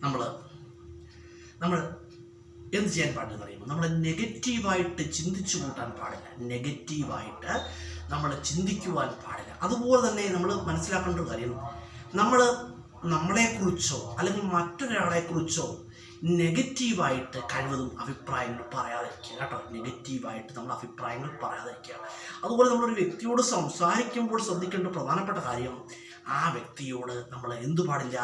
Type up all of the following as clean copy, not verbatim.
നമ്മൾ നമ്മൾ എന്ത് ചെയ്യാൻ പാടില്ലെന്ന് അറിയുമ്പോൾ നമ്മൾ നെഗറ്റീവായിട്ട് ചിന്തിച്ചു കൂട്ടാൻ പാടില്ല. നെഗറ്റീവായിട്ട് നമ്മൾ ചിന്തിക്കുവാൻ പാടില്ല. അതുപോലെ തന്നെ നമ്മൾ മനസ്സിലാക്കേണ്ട ഒരു കാര്യം, നമ്മൾ നമ്മളെക്കുറിച്ചോ അല്ലെങ്കിൽ മറ്റൊരാളെക്കുറിച്ചോ നെഗറ്റീവായിട്ട് കഴിവതും അഭിപ്രായങ്ങൾ പറയാതിരിക്കുക കേട്ടോ. നെഗറ്റീവായിട്ട് നമ്മൾ അഭിപ്രായങ്ങൾ പറയാതിരിക്കുക. അതുപോലെ നമ്മളൊരു വ്യക്തിയോട് സംസാരിക്കുമ്പോൾ ശ്രദ്ധിക്കേണ്ട പ്രധാനപ്പെട്ട കാര്യം, ആ വ്യക്തിയോട് നമ്മൾ എന്തു പാടില്ല,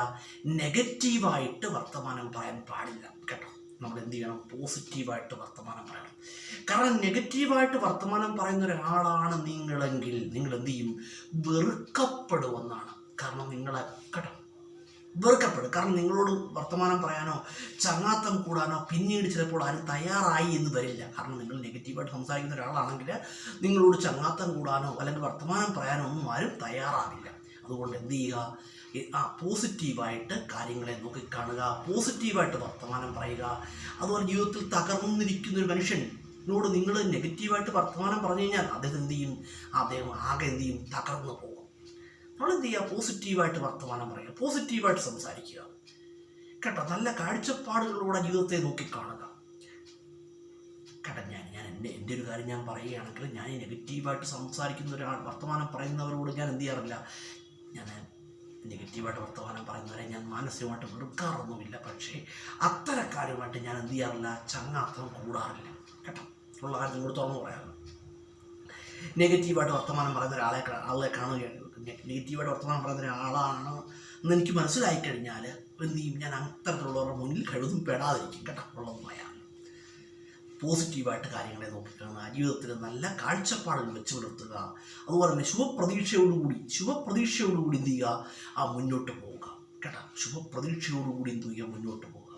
നെഗറ്റീവായിട്ട് വർത്തമാനം പറയാൻ പാടില്ല കേട്ടോ. നമ്മൾ എന്ത് ചെയ്യണം, പോസിറ്റീവായിട്ട് വർത്തമാനം പറയണം. കാരണം നെഗറ്റീവായിട്ട് വർത്തമാനം പറയുന്ന ഒരാളാണ് നിങ്ങളെങ്കിൽ നിങ്ങൾ എന്ത് ചെയ്യും, വെറുക്കപ്പെടുമെന്നാണ്. കാരണം നിങ്ങളെ കേട്ടോ വെറുക്കപ്പെടും. കാരണം നിങ്ങളോട് വർത്തമാനം പറയാനോ ചങ്ങാത്തം കൂടാനോ പിന്നീട് ചിലപ്പോൾ ആരും തയ്യാറായി എന്ന് വരില്ല. കാരണം നിങ്ങൾ നെഗറ്റീവായിട്ട് സംസാരിക്കുന്ന ഒരാളാണെങ്കിൽ നിങ്ങളോട് ചങ്ങാത്തം കൂടാനോ അല്ലെങ്കിൽ വർത്തമാനം പറയാനോ ഒന്നും ആരും തയ്യാറാവില്ല. അതുകൊണ്ട് എന്ത് ചെയ്യുക, പോസിറ്റീവായിട്ട് കാര്യങ്ങളെ നോക്കിക്കാണുക, പോസിറ്റീവായിട്ട് വർത്തമാനം പറയുക. അതുപോലെ ജീവിതത്തിൽ തകർന്നിരിക്കുന്ന ഒരു മനുഷ്യനോട് നിങ്ങൾ നെഗറ്റീവായിട്ട് വർത്തമാനം പറഞ്ഞു കഴിഞ്ഞാൽ അദ്ദേഹം എന്ത് ചെയ്യും, അദ്ദേഹം ആകെ എന്ത് ചെയ്യും, തകർന്നു പോകും. നമ്മൾ എന്ത് ചെയ്യുക, പോസിറ്റീവായിട്ട് വർത്തമാനം പറയുക, പോസിറ്റീവായിട്ട് സംസാരിക്കുക കേട്ടോ. നല്ല കാഴ്ചപ്പാടുകളിലൂടെ ജീവിതത്തെ നോക്കിക്കാണുക കേട്ടോ. ഞാൻ എൻ്റെ ഒരു കാര്യം ഞാൻ പറയുകയാണെങ്കിൽ, ഞാൻ നെഗറ്റീവായിട്ട് സംസാരിക്കുന്ന ഒരാൾ വർത്തമാനം പറയുന്നവരോട് ഞാൻ എന്ത് ചെയ്യാറില്ല, ഞാൻ നെഗറ്റീവായിട്ട് വർത്തമാനം പറയുന്നവരെ ഞാൻ മാനസികമായിട്ട് വെറുക്കാറൊന്നുമില്ല. പക്ഷേ അത്തരക്കാരുമായിട്ട് ഞാൻ എന്ത് ചെയ്യാറില്ല, ചങ്ങാത്തം കൂടാറില്ല കേട്ടോ. ഉള്ള കാര്യം നിങ്ങളോട് തുറന്നു പറയാറുണ്ട്. നെഗറ്റീവായിട്ട് വർത്തമാനം പറയുന്ന ആളെ കാണുകയാണ്, നെഗറ്റീവായിട്ട് വർത്തമാനം പറയുന്ന ഒരാളാണ് എന്ന് എനിക്ക് മനസ്സിലായി കഴിഞ്ഞാൽ എന്ത് ചെയ്യും, ഞാൻ അത്തരത്തിലുള്ളവരുടെ മുന്നിൽ കഴിവതും പെടാതിരിക്കും കേട്ടോ. ഉള്ളത് പറയാം. പോസിറ്റീവായിട്ട് കാര്യങ്ങളെ നോക്കിക്കാണുക, ജീവിതത്തിൽ നല്ല കാഴ്ചപ്പാടുകൾ വെച്ച് പുലർത്തുക. അതുപോലെ തന്നെ ശുഭപ്രതീക്ഷയോടുകൂടി എന്ത് ചെയ്യുക, മുന്നോട്ട് പോവുക കേട്ടോ. ശുഭപ്രതീക്ഷയോടുകൂടി എന്ത് ചെയ്യുക, മുന്നോട്ട് പോവുക.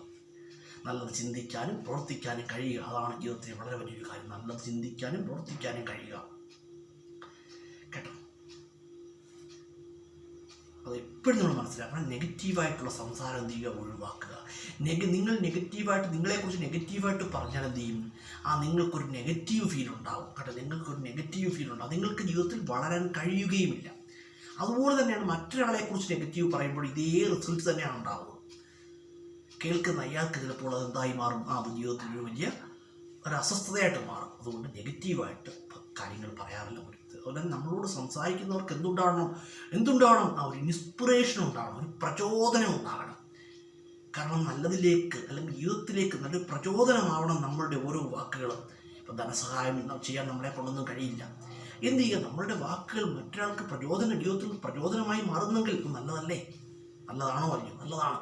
നല്ലത് ചിന്തിക്കാനും പ്രവർത്തിക്കാനും കഴിയുക. അതാണ് ജീവിതത്തിലെ വളരെ വലിയൊരു കാര്യം. നല്ലത് ചിന്തിക്കാനും പ്രവർത്തിക്കാനും കഴിയുക കേട്ടോ. അത് എപ്പോഴും നമ്മൾ മനസ്സിലാക്കണം. നെഗറ്റീവായിട്ടുള്ള സംസാരം എന്ത് ചെയ്യുക, ഒഴിവാക്കുക. നിങ്ങൾ നെഗറ്റീവായിട്ട് നിങ്ങളെക്കുറിച്ച് നെഗറ്റീവായിട്ട് പറഞ്ഞാൽ എന്ത് ചെയ്യും, നിങ്ങൾക്കൊരു നെഗറ്റീവ് ഫീൽ ഉണ്ടാവും കേട്ടോ. നിങ്ങൾക്കൊരു നെഗറ്റീവ് ഫീൽ ഉണ്ടാവും. നിങ്ങൾക്ക് ജീവിതത്തിൽ വളരാൻ കഴിയുകയുമില്ല. അതുപോലെ തന്നെയാണ് മറ്റൊരാളെക്കുറിച്ച് നെഗറ്റീവ് പറയുമ്പോൾ ഇതേ റിസൾട്ട് തന്നെയാണ് ഉണ്ടാവുന്നത്. കേൾക്കുന്ന അയാൾക്ക് ചിലപ്പോൾ അതെന്തായി മാറും, അത് ജീവിതത്തിൽ ഒരു വലിയ ഒരു അസ്വസ്ഥതയായിട്ട് മാറും. അതുകൊണ്ട് നെഗറ്റീവായിട്ട് കാര്യങ്ങൾ പറയാറില്ല. അതുപോലെ നമ്മളോട് സംസാരിക്കുന്നവർക്ക് എന്തുണ്ടാവണം, ഒരു ഇൻസ്പിറേഷൻ ഉണ്ടാവണം, ഒരു പ്രചോദനം ഉണ്ടാകണം. കാരണം നല്ലതിലേക്ക് അല്ലെങ്കിൽ ജീവിതത്തിലേക്ക് നല്ലൊരു പ്രചോദനമാവണം നമ്മളുടെ ഓരോ വാക്കുകളും. ഇപ്പം ധനസഹായം ചെയ്യാൻ നമ്മളെ കൊണ്ടൊന്നും കഴിയില്ല. എന്ത് ചെയ്യുക, നമ്മളുടെ വാക്കുകൾ മറ്റൊരാൾക്ക് ജീവിതത്തിൽ പ്രചോദനമായി മാറുന്നെങ്കിൽ നല്ലതല്ലേ, നല്ലതാണോ അല്ലയോ, നല്ലതാണ്.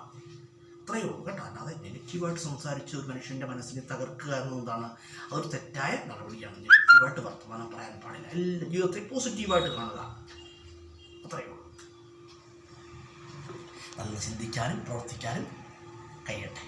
അത്രയേ ഉള്ളൂ കേട്ടോ. അല്ലാതെ നെഗറ്റീവായിട്ട് സംസാരിച്ച് ഒരു മനുഷ്യൻ്റെ മനസ്സിനെ തകർക്കുക എന്നതാണ് അതൊരു തെറ്റായ നടപടിയാണ്. നെഗറ്റീവായിട്ട് വർത്തമാനം പറയാൻ പാടില്ല. എല്ലാ ജീവിതത്തെ പോസിറ്റീവായിട്ട് കാണുക, അത്രയേ ഉള്ളൂ. നല്ല ചിന്തിക്കാനും പ്രവർത്തിക്കാനും കഴിയട്ടെ.